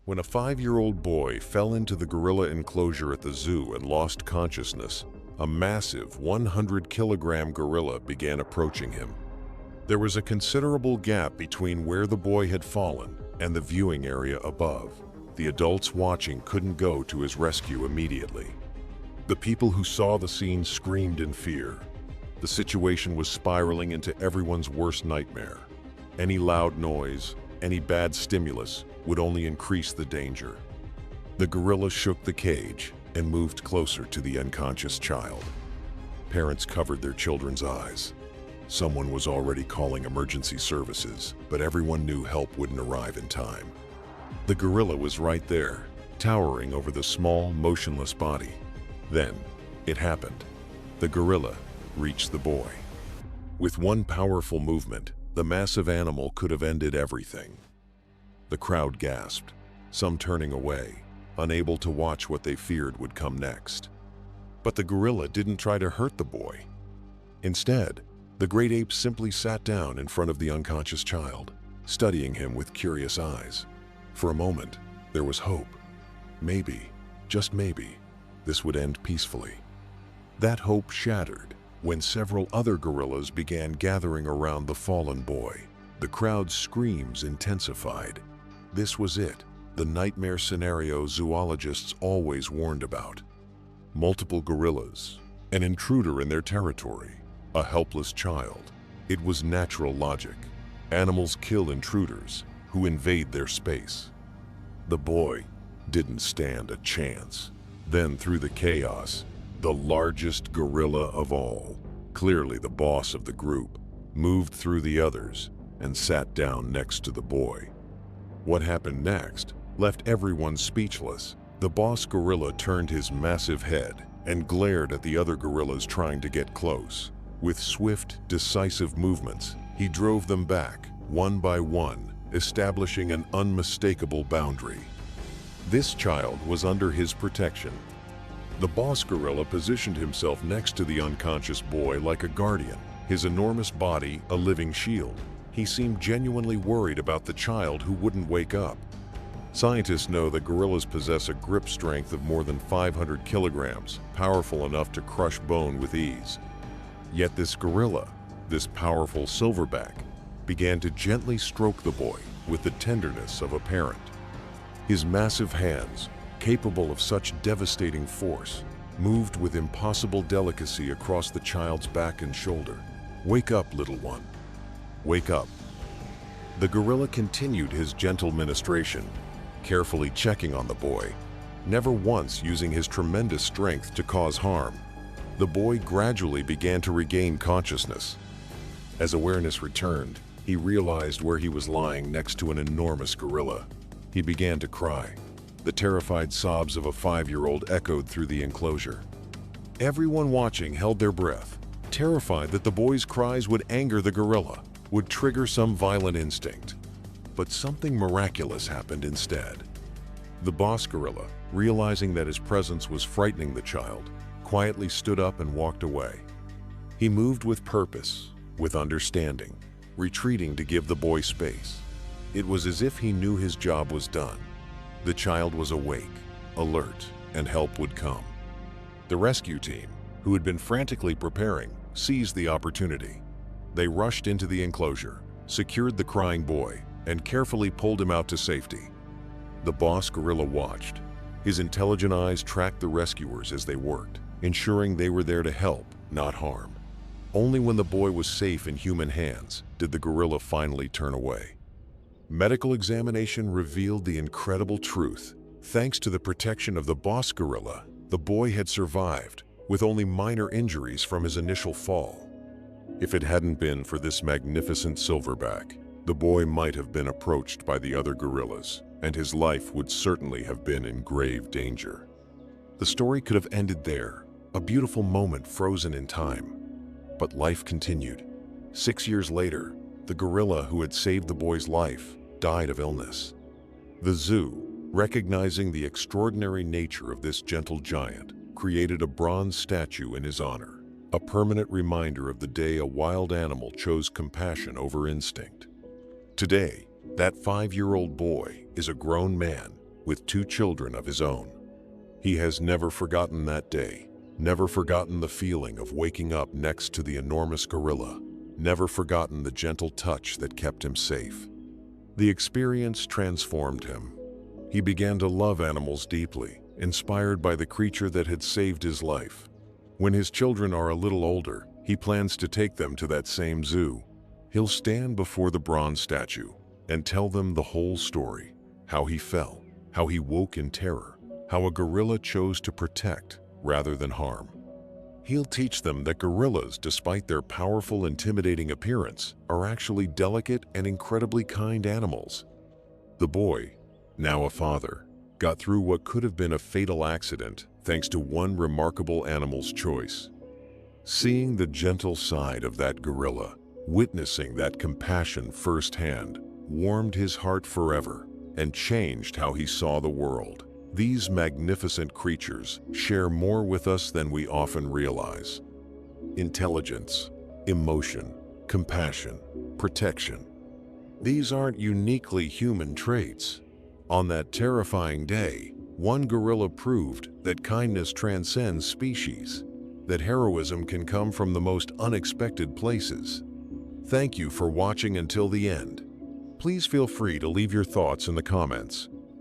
when a 5-year-old boy fell into the gorilla enclosure at the zoo and lost consciousness, a massive 100-kilogram gorilla began approaching him. There was a considerable gap between where the boy had fallen and the viewing area above. The adults watching couldn't go to his rescue immediately. The people who saw the scene screamed in fear. The situation was spiraling into everyone's worst nightmare. Any loud noise, any bad stimulus would only increase the danger. The gorilla shook the cage and moved closer to the unconscious child. Parents covered their children's eyes. Someone was already calling emergency services, but everyone knew help wouldn't arrive in time. The gorilla was right there, towering over the small, motionless body. Then, it happened. The gorilla reached the boy. With one powerful movement, the massive animal could have ended everything. The crowd gasped, some turning away, unable to watch what they feared would come next. But the gorilla didn't try to hurt the boy. Instead, the great ape simply sat down in front of the unconscious child, studying him with curious eyes. For a moment, there was hope. Maybe, just maybe, this would end peacefully. That hope shattered when several other gorillas began gathering around the fallen boy. The crowd's screams intensified. This was it, the nightmare scenario zoologists always warned about. Multiple gorillas, an intruder in their territory, a helpless child. It was natural logic. Animals kill intruders who invade their space. The boy didn't stand a chance. Then through the chaos, the largest gorilla of all, clearly the boss of the group, moved through the others and sat down next to the boy. What happened next left everyone speechless. The boss gorilla turned his massive head and glared at the other gorillas trying to get close. With swift, decisive movements, he drove them back, one by one, establishing an unmistakable boundary. This child was under his protection. The boss gorilla positioned himself next to the unconscious boy like a guardian, his enormous body a living shield. He seemed genuinely worried about the child who wouldn't wake up. Scientists know that gorillas possess a grip strength of more than 500 kilograms, powerful enough to crush bone with ease. Yet this gorilla, this powerful silverback, began to gently stroke the boy with the tenderness of a parent. His massive hands, capable of such devastating force, moved with impossible delicacy across the child's back and shoulder. "Wake up, little one. Wake up." The gorilla continued his gentle ministration, carefully checking on the boy, never once using his tremendous strength to cause harm. The boy gradually began to regain consciousness. As awareness returned, he realized where he was lying next to an enormous gorilla. He began to cry. The terrified sobs of a 5-year-old echoed through the enclosure. Everyone watching held their breath, terrified that the boy's cries would anger the gorilla, would trigger some violent instinct. But something miraculous happened instead. The boss gorilla, realizing that his presence was frightening the child, quietly stood up and walked away. He moved with purpose, with understanding, retreating to give the boy space. It was as if he knew his job was done. The child was awake, alert, and help would come. The rescue team, who had been frantically preparing, seized the opportunity. They rushed into the enclosure, secured the crying boy, and carefully pulled him out to safety. The boss gorilla watched. His intelligent eyes tracked the rescuers as they worked, ensuring they were there to help, not harm. Only when the boy was safe in human hands did the gorilla finally turn away. Medical examination revealed the incredible truth. Thanks to the protection of the boss gorilla, the boy had survived, with only minor injuries from his initial fall. If it hadn't been for this magnificent silverback, the boy might have been approached by the other gorillas, and his life would certainly have been in grave danger. The story could have ended there, a beautiful moment frozen in time. But life continued. 6 years later, the gorilla who had saved the boy's life died of illness. The zoo, recognizing the extraordinary nature of this gentle giant, created a bronze statue in his honor, a permanent reminder of the day a wild animal chose compassion over instinct. Today, that 5-year-old boy is a grown man with 2 children of his own. He has never forgotten that day, never forgotten the feeling of waking up next to the enormous gorilla, never forgotten the gentle touch that kept him safe. The experience transformed him. He began to love animals deeply, inspired by the creature that had saved his life. When his children are a little older, he plans to take them to that same zoo. He'll stand before the bronze statue and tell them the whole story, how he fell, how he woke in terror, how a gorilla chose to protect rather than harm. He'll teach them that gorillas, despite their powerful, intimidating appearance, are actually delicate and incredibly kind animals. The boy, now a father, got through what could have been a fatal accident thanks to one remarkable animal's choice. Seeing the gentle side of that gorilla, witnessing that compassion firsthand, warmed his heart forever and changed how he saw the world. These magnificent creatures share more with us than we often realize. Intelligence, emotion, compassion, protection. These aren't uniquely human traits. On that terrifying day, one gorilla proved that kindness transcends species, that heroism can come from the most unexpected places. Thank you for watching until the end. Please feel free to leave your thoughts in the comments.